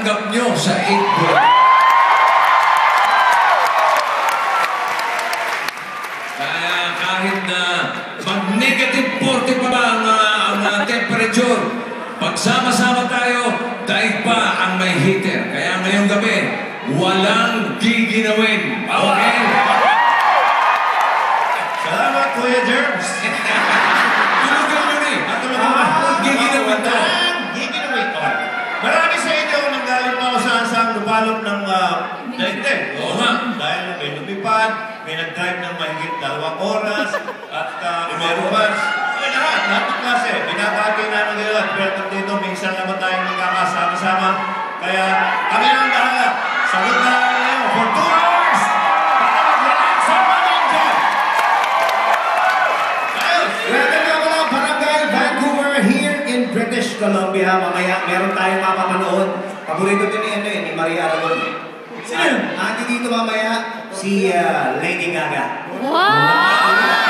natanggap nyo sa 8 buwan? Kaya kahit na mag-negative 40 pa ba ang temperature, pagsama-sama tayo, daig pa ang may heater. Kaya ngayong gabi, walang giginawin. Okay? Salamat, Kuya Germs. Tulugan nyo ni. Giginawin to. Giginawin to. Marami sa inyo nang galing pa ako sa lupalop ng daigdig. Oo nga. Dahil may lumipad, may nag-drive ng mahigit 2 oras, at umarubas. Lahat ng klase. Binabati namin kayo at welcome dito. Minsan naman tayong magkakasama-sama. Kaya kami ang bahala. Sagot na namin kayo for 2 hours. Para mag-relax sa mga dyan. Welcome na mga Barangay Vancouver here in British Columbia. Mamaya meron tayong mapapanood. Paborito din ni Maria Aragon. Sino? Andi dito mamaya si Lady Gaga. Wow!